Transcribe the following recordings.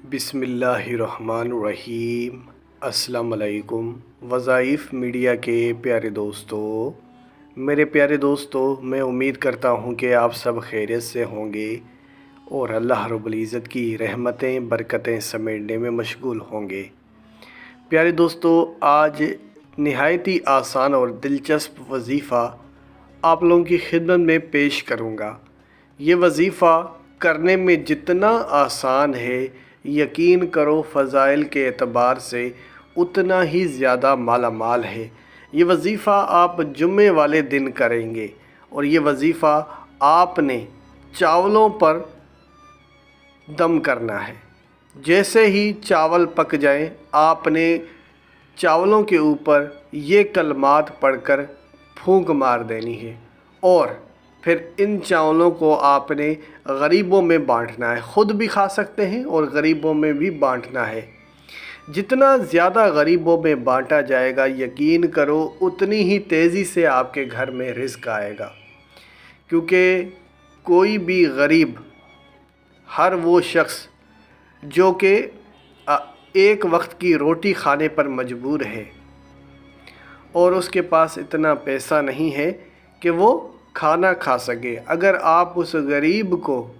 बिस्मिल्लाहिर्रहमानिर्रहीम। अस्सलाम वालेकुम। वज़ाइफ मीडिया के प्यारे दोस्तों, मेरे प्यारे दोस्तों, मैं उम्मीद करता हूँ कि आप सब खैरियत से होंगे और अल्लाह रब्बुल इज़्ज़त की रहमतें बरकतें समेटने में मशगूल होंगे। प्यारे दोस्तों, आज नहायत ही आसान और दिलचस्प वजीफ़ा आप लोगों की खिदमत में पेश करूँगा। ये वजीफ़ा करने में जितना आसान है, यकीन करो फ़ज़ाइल के एतबार से उतना ही ज़्यादा मालामाल है। ये वजीफ़ा आप जुम्मे वाले दिन करेंगे और ये वजीफ़ा आपने चावलों पर दम करना है। जैसे ही चावल पक जाएं, आपने चावलों के ऊपर ये कलमात पढ़कर फूंक मार देनी है और फिर इन चावलों को आपने गरीबों में बांटना है। ख़ुद भी खा सकते हैं और गरीबों में भी बांटना है। जितना ज़्यादा गरीबों में बांटा जाएगा, यकीन करो उतनी ही तेज़ी से आपके घर में रिज़्क़ आएगा। क्योंकि कोई भी गरीब, हर वो शख्स जो कि एक वक्त की रोटी खाने पर मजबूर है और उसके पास इतना पैसा नहीं है कि वो खाना खा सके, अगर आप उस गरीब को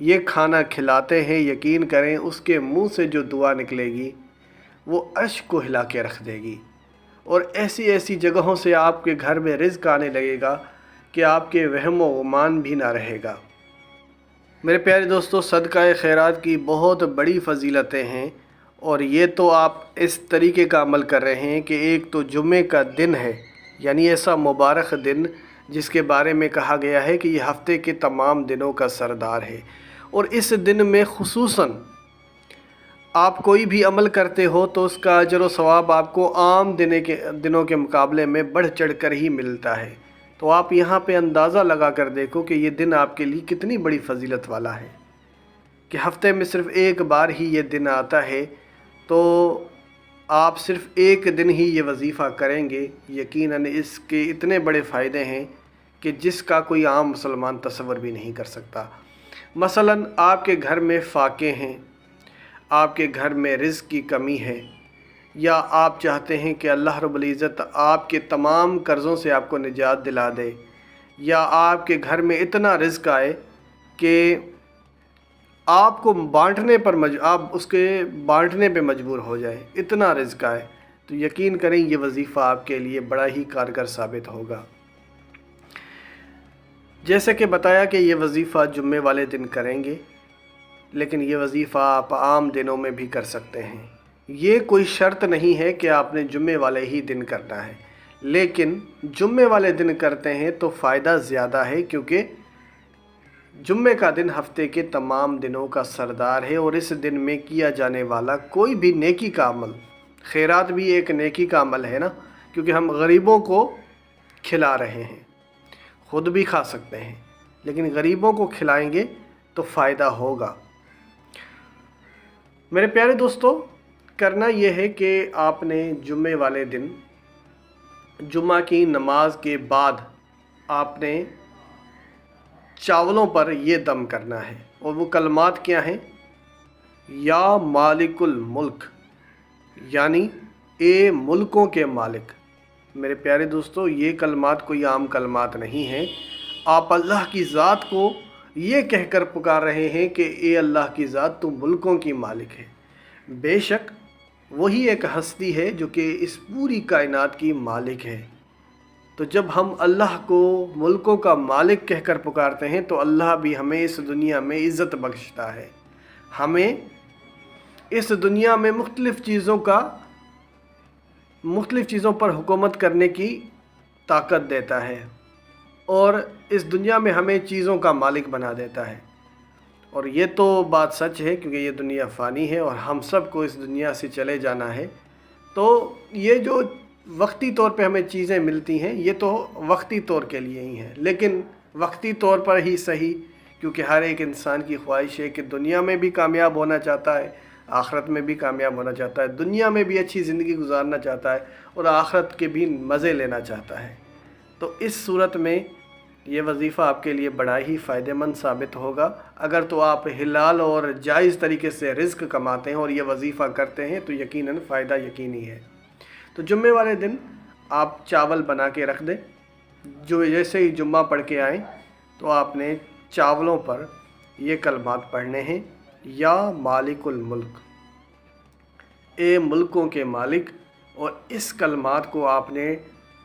ये खाना खिलाते हैं, यकीन करें उसके मुंह से जो दुआ निकलेगी वो अश्क को हिला के रख देगी और ऐसी ऐसी जगहों से आपके घर में रिज़्क़ आने लगेगा कि आपके वहम व गुमान भी ना रहेगा। मेरे प्यारे दोस्तों, सदका खैरात की बहुत बड़ी फ़जीलतें हैं और ये तो आप इस तरीके का अमल कर रहे हैं कि एक तो जुम्मे का दिन है, यानी ऐसा मुबारक दिन जिसके बारे में कहा गया है कि ये हफ़्ते के तमाम दिनों का सरदार है और इस दिन में खुसूसन आप कोई भी अमल करते हो तो उसका अजर व सवाब आपको आम दिनों के मुकाबले में बढ़ चढ़ कर ही मिलता है। तो आप यहाँ पे अंदाज़ा लगा कर देखो कि ये दिन आपके लिए कितनी बड़ी फ़जीलत वाला है कि हफ़्ते में सिर्फ़ एक बार ही ये दिन आता है। तो आप सिर्फ़ एक दिन ही ये वजीफ़ा करेंगे, यकीनन इसके इतने बड़े फ़ायदे हैं कि जिसका कोई आम मुसलमान तसव्वुर भी नहीं कर सकता। मसलन आपके घर में फ़ाके हैं, आपके घर में रिज़्क़ की कमी है, या आप चाहते हैं कि अल्लाह रब्बुल इज़्ज़त आपके तमाम कर्ज़ों से आपको निजात दिला दे, या आपके घर में इतना रिज़्क़ आए कि आपको आप उसके बांटने पे मजबूर हो जाए, इतना रिज़्क़ आए, तो यकीन करें ये वजीफ़ा आपके लिए बड़ा ही कारगर साबित होगा। जैसे कि बताया कि ये वजीफ़ा जुम्मे वाले दिन करेंगे, लेकिन ये वजीफ़ा आप आम दिनों में भी कर सकते हैं। ये कोई शर्त नहीं है कि आपने जुम्मे वाले ही दिन करना है, लेकिन जुम्मे वाले दिन करते हैं तो फ़ायदा ज़्यादा है, क्योंकि जुम्मे का दिन हफ़्ते के तमाम दिनों का सरदार है और इस दिन में किया जाने वाला कोई भी नेकी का अमल, खैरात भी एक नेकी का अमल है ना, क्योंकि हम गरीबों को खिला रहे हैं। ख़ुद भी खा सकते हैं, लेकिन गरीबों को खिलाएंगे तो फ़ायदा होगा। मेरे प्यारे दोस्तों, करना यह है कि आपने जुम्मे वाले दिन जुम्मा की नमाज के बाद आपने चावलों पर ये दम करना है और वो कलमात क्या हैं? या मालिकुल मुल्क, यानी ए मुल्कों के मालिक। मेरे प्यारे दोस्तों, ये कलमात कोई आम कलमात नहीं हैं। आप अल्लाह की ज़ात को ये कहकर पुकार रहे हैं कि ए अल्लाह की ज़ात, तू मुल्कों की मालिक है। बेशक वही एक हस्ती है जो कि इस पूरी कायनात की मालिक है। तो जब हम अल्लाह को मुल्कों का मालिक कहकर पुकारते हैं तो अल्लाह भी हमें इस दुनिया में इज़्ज़त बख्शता है, हमें इस दुनिया में मुख्तलिफ़ चीज़ों पर हुकूमत करने की ताकत देता है और इस दुनिया में हमें चीज़ों का मालिक बना देता है। और ये तो बात सच है, क्योंकि ये दुनिया फ़ानी है और हम सब को इस दुनिया से चले जाना है। तो ये जो वक्ती तौर पे हमें चीज़ें मिलती हैं, ये तो वक्ती तौर के लिए ही हैं, लेकिन वक्ती तौर पर ही सही, क्योंकि हर एक इंसान की ख्वाहिश है कि दुनिया में भी कामयाब होना चाहता है, आखिरत में भी कामयाब होना चाहता है, दुनिया में भी अच्छी ज़िंदगी गुजारना चाहता है और आखिरत के भी मज़े लेना चाहता है। तो इस सूरत में یہ وظیفہ آپ کے لیے بڑا ہی فائدہ مند ثابت ہوگا۔ اگر تو آپ حلال اور جائز طریقے سے رزق کماتے ہیں اور یہ وظیفہ کرتے ہیں تو یقیناً فائدہ یقینی ہے۔ تو جمعے والے دن آپ چاول بنا کے رکھ دیں۔ جو جیسے ہی جمعہ پڑھ کے آئیں تو آپ نے چاولوں پر یہ کلمات پڑھنے ہیں: یا مالک الملک، اے ملکوں کے مالک، اور اس کلمات کو آپ نے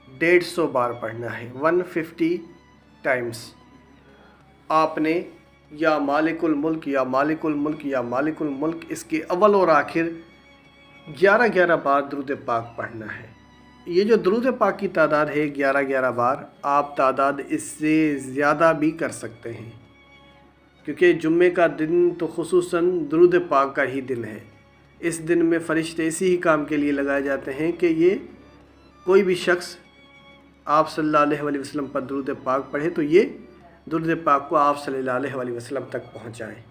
150 بار پڑھنا ہے، 150 ٹائمز۔ آپ نے یا مالک الملک، یا مالک الملک، یا مالک الملک، اس کے اول اور آخر 11 بار درود پاک پڑھنا ہے۔ یہ جو درود پاک کی تعداد ہے 11 بار، آپ تعداد اس سے زیادہ بھی کر سکتے ہیں، کیونکہ جمعے کا دن تو خصوصاً درود پاک کا ہی دن ہے۔ اس دن میں فرشتے اسی ہی کام کے لیے لگائے جاتے ہیں کہ یہ کوئی بھی شخص آپ صلی اللہ علیہ وسلم پر درود پاک پڑھے تو یہ درود پاک کو آپ صلی اللہ علیہ وسلم تک پہنچائیں۔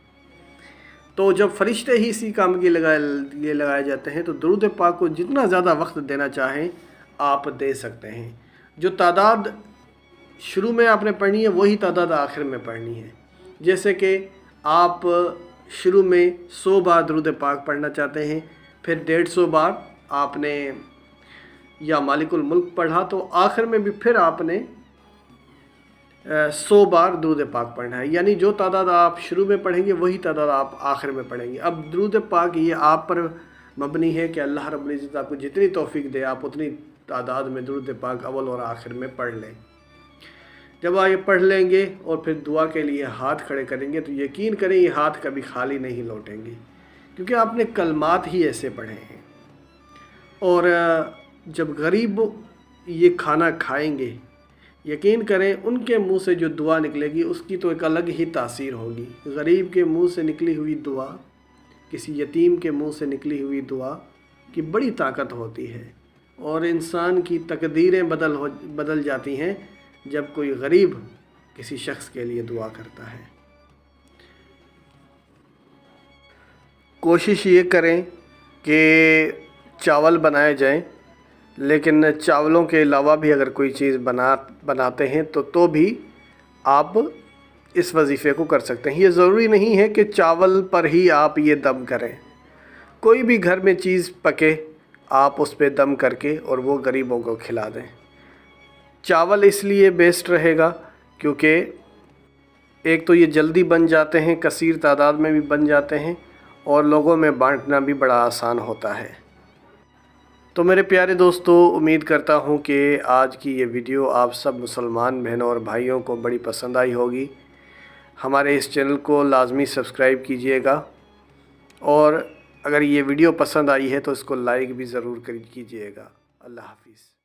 تو جب فرشتے ہی اسی کام کے لیے لگائے جاتے ہیں تو درود پاک کو جتنا زیادہ وقت دینا چاہیں آپ دے سکتے ہیں۔ جو تعداد شروع میں آپ نے پڑھنی ہے وہی تعداد آخر میں پڑھنی ہے۔ جیسے کہ آپ شروع میں 100 بار درود پاک پڑھنا چاہتے ہیں، پھر 150 بار آپ نے یا مالک الملک پڑھا، تو آخر میں بھی پھر آپ نے 100 بار درود پاک پڑھنا ہے۔ یعنی جو تعداد آپ شروع میں پڑھیں گے وہی تعداد آپ آخر میں پڑھیں گے۔ اب درود پاک یہ آپ پر مبنی ہے کہ اللہ رب العزت آپ کو جتنی توفیق دے آپ اتنی تعداد میں درود پاک اول اور آخر میں پڑھ لیں۔ جب آپ یہ پڑھ لیں گے اور پھر دعا کے لیے ہاتھ کھڑے کریں گے تو یقین کریں یہ ہاتھ کبھی خالی نہیں لوٹیں گے، کیونکہ آپ نے کلمات ہی ایسے پڑھے ہیں۔ اور جب غریب یہ کھانا کھائیں گے یقین کریں ان کے منہ سے جو دعا نکلے گی اس کی تو ایک الگ ہی تاثیر ہوگی۔ غریب کے منہ سے نکلی ہوئی دعا، کسی یتیم کے منہ سے نکلی ہوئی دعا کی بڑی طاقت ہوتی ہے، اور انسان کی تقدیریں بدل جاتی ہیں جب کوئی غریب کسی شخص کے لیے دعا کرتا ہے۔ کوشش یہ کریں کہ چاول بنائے جائیں، لیکن چاولوں کے علاوہ بھی اگر کوئی چیز بناتے ہیں تو بھی آپ اس وظیفے کو کر سکتے ہیں۔ یہ ضروری نہیں ہے کہ چاول پر ہی آپ یہ دم کریں، کوئی بھی گھر میں چیز پکے آپ اس پہ دم کر کے اور وہ غریبوں کو کھلا دیں۔ چاول اس لیے بیسٹ رہے گا کیونکہ ایک تو یہ جلدی بن جاتے ہیں، کثیر تعداد میں بھی بن جاتے ہیں، اور لوگوں میں بانٹنا بھی بڑا آسان ہوتا ہے۔ تو میرے پیارے دوستو، امید کرتا ہوں کہ آج کی یہ ویڈیو آپ سب مسلمان بہنوں اور بھائیوں کو بڑی پسند آئی ہوگی۔ ہمارے اس چینل کو لازمی سبسکرائب کیجئے گا، اور اگر یہ ویڈیو پسند آئی ہے تو اس کو لائک بھی ضرور کیجئے گا۔ اللہ حافظ۔